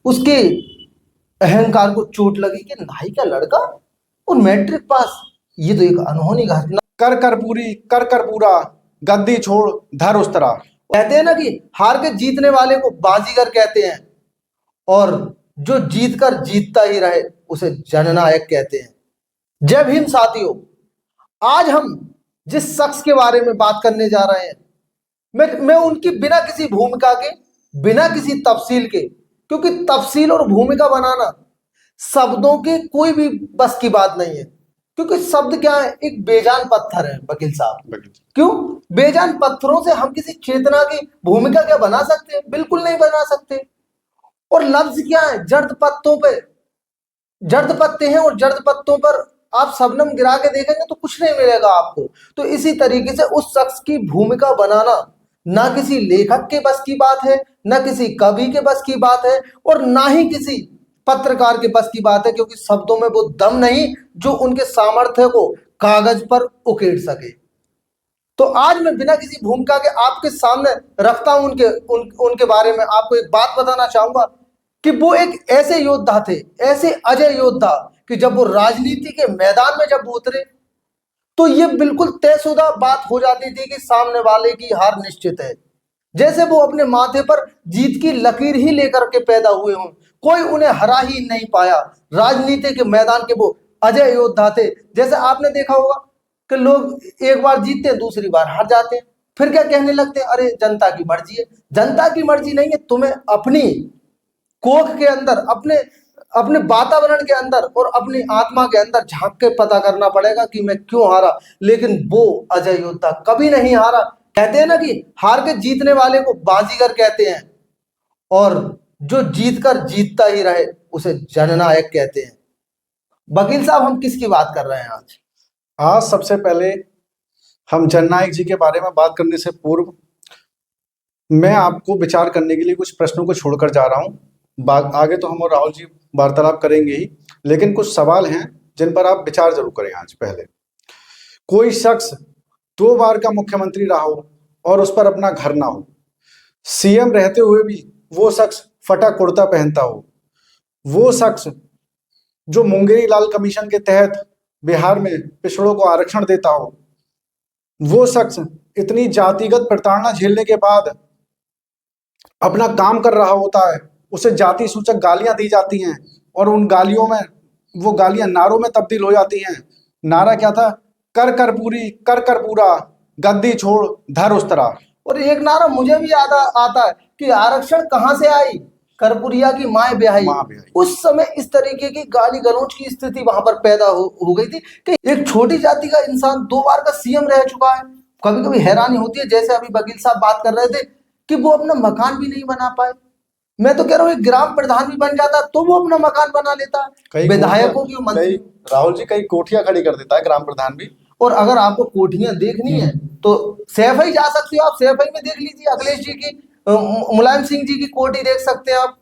उसके अहंकार को चोट लगी कि नाई का लड़का और मैट्रिक पास। ये तो एक अनहोनी घटना। कर कर पूरी कर कर पूरा, गद्दी छोड़ धर उस तरह। कहते हैं ना कि हार के जीतने वाले को बाजीगर कहते हैं, और जो जीत कर जीतता ही रहे उसे जननायक कहते हैं। जय भीम साथियों, आज हम जिस शख्स के बारे में बात करने जा रहे हैं, मैं उनकी बिना किसी भूमिका के, बिना किसी तफसील के, क्योंकि तफसील और भूमिका बनाना शब्दों के कोई भी बस की बात नहीं है। क्योंकि शब्द क्या है, एक बेजान पत्थर है वकील साहब। क्यों? बेजान पत्थरों से हम किसी चेतना की भूमिका क्या बना सकते हैं? बिल्कुल नहीं बना सकते। और लफ्ज क्या है, जर्द पत्तों पे, जर्द पत्ते हैं और जर्द पत्तों पर आप शबनम गिरा के देखेंगे तो कुछ नहीं मिलेगा आपको। तो इसी तरीके से उस शख्स की भूमिका बनाना ना किसी लेखक के बस की बात है, ना किसी कवि के बस की बात है, और ना ही किसी पत्रकार के बस की बात है, क्योंकि शब्दों में वो दम नहीं जो उनके सामर्थ्य को कागज पर उकेर सके। तो आज मैं बिना किसी भूमिका के आपके सामने रखता हूं उनके बारे में। आपको एक बात बताना चाहूंगा कि वो एक ऐसे योद्धा थे, ऐसे अजय योद्धा, कि जब वो राजनीति के मैदान में जब वो उतरे तो ये बिल्कुल तयशुदा बात हो जाती थी कि सामने वाले की हार निश्चित है। जैसे वो अपने माथे पर जीत की लकीर ही लेकर के पैदा हुए हों, कोई उन्हें हरा ही नहीं पाया। राजनीति के मैदान के वो अजय योद्धा थे। जैसे आपने देखा होगा कि लोग एक बार जीतते हैं, दूसरी बार हार जाते हैं, फिर क्या कहने लगते हैं, अरे जनता की मर्जी है। जनता की मर्जी नहीं है, तुम्हें अपनी कोख के अंदर, अपने अपने वातावरण के अंदर और अपनी आत्मा के अंदर झांक के पता करना पड़ेगा कि मैं क्यों हारा। लेकिन वो अजय योद्धा कभी नहीं हारा। कहते हैं ना कि हार के जीतने वाले को बाजीगर कहते हैं, और जो जीत कर जीतता ही रहे उसे जननायक कहते हैं। वकील साहब, हम किसकी बात कर रहे हैं आज? आज सबसे पहले हम जननायक जी के बारे में बात करने से पूर्व मैं आपको विचार करने के लिए कुछ प्रश्नों को छोड़कर जा रहा हूं। आगे तो हम और राहुल जी वार्तालाप करेंगे ही, लेकिन कुछ सवाल हैं जिन पर आप विचार जरूर करें। आज पहले, कोई शख्स 2 बार का मुख्यमंत्री रहा हो और उस पर अपना घर ना हो, सीएम रहते हुए भी वो शख्स फटा कुर्ता पहनता हो, वो शख्स जो मुंगेरी लाल कमीशन के तहत बिहार में पिछड़ों को आरक्षण देता हो, वो शख्स इतनी जातिगत प्रताड़ना झेलने के बाद अपना काम कर रहा होता है, उसे जाति सूचक गालियां दी जाती हैं और उन गालियों में, वो गालियां नारों में तब्दील हो जाती हैं। नारा क्या था? कर कर पूरी कर कर पूरा, गद्दी छोड़ धर उस तरह। और एक नारा मुझे भी याद आता है कि आरक्षण कहां से आई, करपुरिया की माए ब्याही। उस समय इस तरीके की गाली गलौज की स्थिति वहां पर पैदा हो गई थी कि एक छोटी जाति का इंसान 2 बार का सीएम रह चुका है। कभी कभी हैरानी होती है, जैसे अभी वकील साहब बात कर रहे थे कि वो अपना मकान भी नहीं बना पाए। मैं तो कह रहा हूँ, एक ग्राम प्रधान भी बन जाता तो वो अपना मकान बना लेता। विधायकों की, मंत्री, राहुल जी, कई कोठियां खड़ी कर देता है ग्राम प्रधान भी। और अगर आपको कोठियां देखनी है तो सैफई जा सकते हो आप, सैफई में देख लीजिए अखिलेश जी की, मुलायम सिंह जी की कोठी देख सकते हैं आप,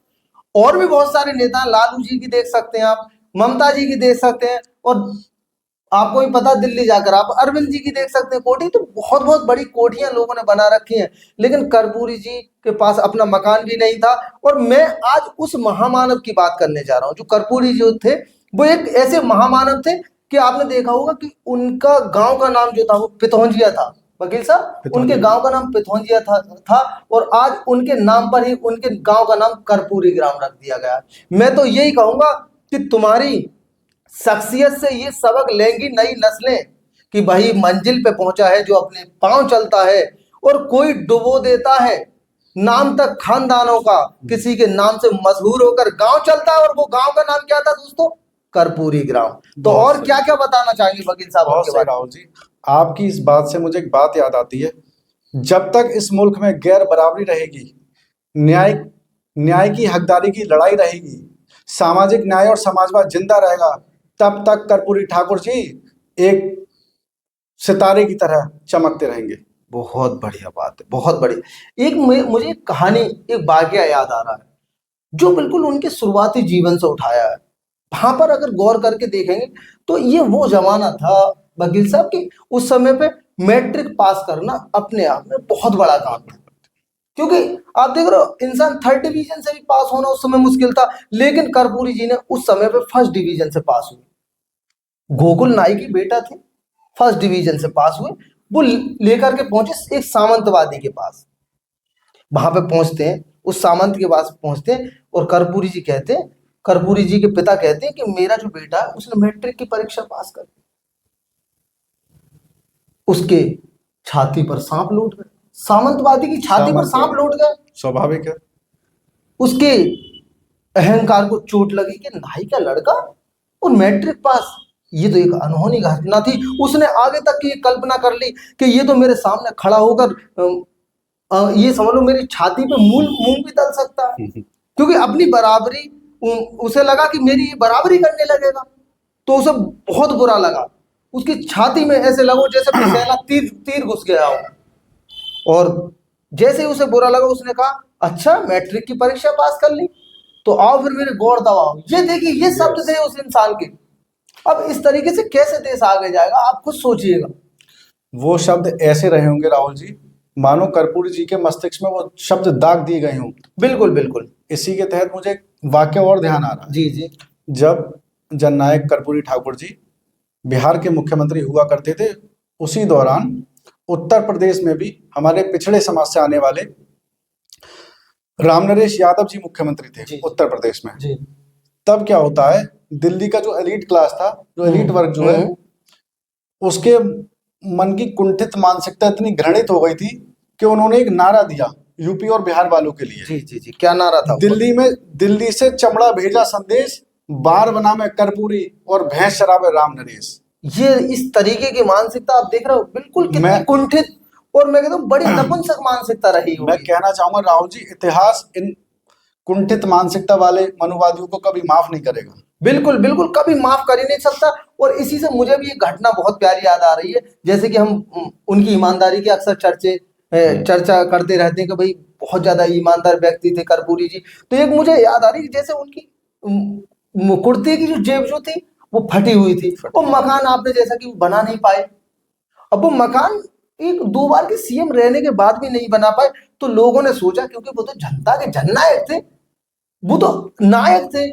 और भी बहुत सारे नेता, लालू जी की देख सकते हैं आप, ममता जी की देख सकते हैं, और आपको भी पता, दिल्ली जाकर आप अरविंद जी की देख सकते हैं कोठी। तो बहुत बहुत बड़ी कोठियां लोगों ने बना रखी हैं, लेकिन कर्पूरी जी के पास अपना मकान भी नहीं था। और मैं आज उस महामानव की बात करने जा रहा हूं। जो कर्पूरी जी थे वो एक ऐसे महामानव थे कि आपने देखा होगा कि उनका गांव का नाम जो था वो पिथौंजिया था। वकील साहब, उनके गांव का नाम पिथौंजिया था, और आज उनके नाम पर ही उनके गांव का नाम कर्पूरी ग्राम रख दिया गया। मैं तो यही कहूंगा कि तुम्हारी शख्सियत से ये सबक लेंगी नई नस्लें कि भाई मंजिल पे पहुंचा है जो अपने पांव चलता है, और कोई डुबो देता है नाम तक खानदानों का, किसी के नाम से मशहूर होकर गांव चलता है। और वो गांव का नाम क्या था दोस्तों? कर्पूरी ग्राम। तो और क्या क्या बताना चाहेंगे वकील साहब? बहुत सही राहुल जी, आपकी इस बात से मुझे एक बात याद आती है। जब तक इस मुल्क में गैर बराबरी रहेगी, न्याय की हकदारी की लड़ाई रहेगी, सामाजिक न्याय और समाजवाद जिंदा रहेगा, तब तक कर्पूरी ठाकुर जी एक सितारे की तरह चमकते रहेंगे। बहुत बढ़िया बात है, बहुत बढ़िया। एक मुझे एक कहानी, एक वाकया याद आ रहा है जो बिल्कुल उनके शुरुआती जीवन से उठाया है। वहां पर अगर गौर करके देखेंगे तो ये वो जमाना था वकील साहब की, उस समय पे मैट्रिक पास करना अपने आप में बहुत बड़ा काम था। क्योंकि आप देख रहे हो इंसान थर्ड डिवीजन से भी पास होना उस समय मुश्किल था, लेकिन कर्पूरी जी ने उस समय पे फर्स्ट डिवीजन से पास हुए। गोकुल नाई की बेटा थे, फर्स्ट डिवीजन से पास हुए। वो लेकर के पहुंचे एक सामंतवादी के पास। वहां पे पहुंचते हैं, उस सामंत के पास पहुंचते हैं और कर्पूरी जी कहते हैं, कर्पूरी जी के पिता कहते हैं कि मेरा जो बेटा है उसने मैट्रिक की परीक्षा पास कर दी। उसके छाती पर सांप लौट गए, सामंतवादी की छाती पर सांप लौट गए। स्वाभाविक है। उसके अहंकार को चोट लगी कि नाई का लड़का और मैट्रिक पास, ये तो एक अनहोनी घटना थी। उसने आगे तक की कल्पना कर ली कि ये तो मेरे सामने खड़ा होकर ये समझ लो मेरी छाती पे मूंग भी तल सकता है, क्योंकि अपनी बराबरी उसे लगा कि मेरी ये बराबरी करने लगेगा। तो उसे बहुत बुरा लगा, उसकी छाती में ऐसे लगो जैसे पसेला तीर घुस गया हो। और जैसे ही उसे बुरा लगा उसने कहा, अच्छा मैट्रिक की परीक्षा पास कर ली, तो आओ फिर मेरे गौर दबाओ। ये देखिए, ये शब्द थे उस इंसान के। अब इस तरीके से कैसे देश आगे जाएगा, आप खुद सोचिएगा। वो शब्द ऐसे रहे होंगे राहुल जी, मानो कर्पूरी जी के मस्तिष्क में वो शब्द दाग दिए गए हों। बिल्कुल बिल्कुल। इसी के तहत मुझे एक वाक्य और ध्यान आ रहा है। जी जी। जब जननायक कर्पूरी ठाकुर जी बिहार के मुख्यमंत्री हुआ करते थे, उसी दौरान उत्तर प्रदेश में भी हमारे पिछड़े समाज से आने वाले रामनरेश यादव जी मुख्यमंत्री थे उत्तर प्रदेश में। जी। तब क्या होता है, दिल्ली का जो एलीट क्लास था, जो एलीट वर्ग जो है, उसके मन की कुंठित मानसिकता इतनी घृणित हो गई थी कि उन्होंने एक नारा दिया यूपी और बिहार वालों के लिए। जी जी जी। क्या नारा था? दिल्ली से चमड़ा भेजा संदेश, बार बना में कर्पूरी और भैंस शराबे राम नरेश। ये इस तरीके की मानसिकता आप देख रहे हो, बिल्कुल कितनी कुंठित, और मैं कहता हूँ बड़ी नपुंसक मानसिकता रही होगी। मैं कहना चाहूंगा राहुल जी, इतिहास इन कुंठित मानसिकता वाले मनुवादियों को कभी माफ नहीं करेगा। बिल्कुल बिल्कुल, कभी माफ कर ही नहीं सकता। और इसी से मुझे भी एक घटना बहुत प्यारी याद आ रही है। जैसे कि हम उनकी ईमानदारी की अक्सर चर्चा करते रहते हैं कि भाई बहुत ज्यादा ईमानदार व्यक्ति थे कर्पूरी जी। तो एक मुझे याद आ रही है, जैसे उनकी कुर्ते की जो जेब जो थी वो फटी हुई थी, वो मकान आपने जैसा कि बना नहीं पाए। अब वो मकान एक दो बार के सीएम रहने के बाद भी नहीं बना पाए। तो लोगों ने सोचा, क्योंकि वो तो जनता के जननायक थे, वो तो नायक थे।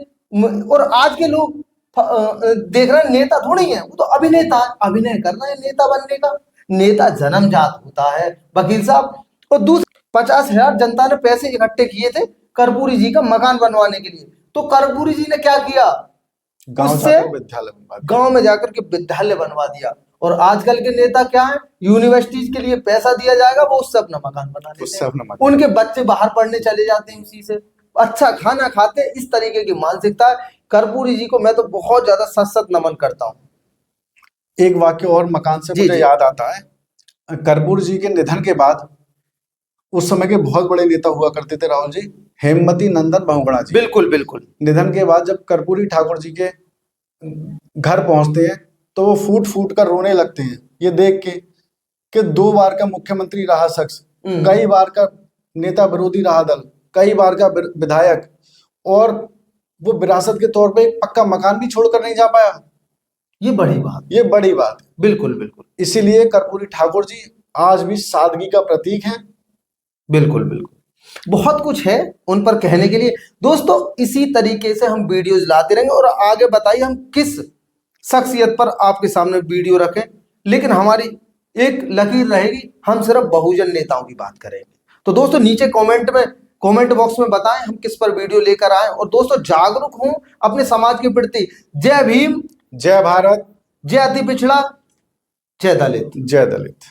और आज के लोग देख रहे हैं नेता थोड़ी है, वो तो अभिनेता, अभिनय करना है नेता बनने का। नेता जन्मजात होता है वकील साहब। और दूसरे 50,000 जनता ने पैसे इकट्ठे किए थे कर्पूरी जी का मकान बनवाने के लिए। तो कर्पूरी जी ने क्या किया, गांव में जाकर के विद्यालय बनवा दिया। और आजकल के नेता क्या है, यूनिवर्सिटीज के लिए पैसा दिया जाएगा, वो उससे अपना मकान बना लेते हैं, उनके बच्चे बाहर पढ़ने चले जाते हैं, उसी से अच्छा खाना खाते हैं। इस तरीके की मानसिकता कर्पूरी जी को मैं तो बहुत ज्यादा सत नमन करता हूँ। एक वाक्य और मकान से मुझे याद आता है, कर्पूरी जी के निधन के बाद उस समय के बहुत बड़े नेता हुआ करते थे राहुल जी, हेमवती नंदन बहुगुणा जी। बिल्कुल बिल्कुल। निधन के बाद जब कर्पूरी ठाकुर जी के घर पहुंचते हैं तो वो फूट फूट कर रोने लगते हैं, ये देख के कि 2 बार का मुख्यमंत्री रहा शख्स, कई बार का नेता विरोधी रहा दल, कई बार का विधायक, और वो विरासत के तौर पे एक पक्का मकान भी छोड़कर नहीं जा पाया। ये बड़ी बात। बिल्कुल बिल्कुल। इसीलिए कर्पूरी ठाकुर जी आज भी सादगी का प्रतीक हैं। बिल्कुल बिल्कुल, बहुत कुछ है उन पर कहने के लिए। दोस्तों इसी तरीके से हम वीडियोज लाते रहेंगे, और आगे बताइए हम किस शख्सियत पर आपके सामने वीडियो रखें। लेकिन हमारी एक लकीर रहेगी, हम सिर्फ बहुजन नेताओं की बात करेंगे। तो दोस्तों नीचे कमेंट बॉक्स में बताएं हम किस पर वीडियो लेकर आए। और दोस्तों जागरूक हों अपने समाज के प्रति। जय भीम, जय भारत, जय अति पिछड़ा, जय दलित।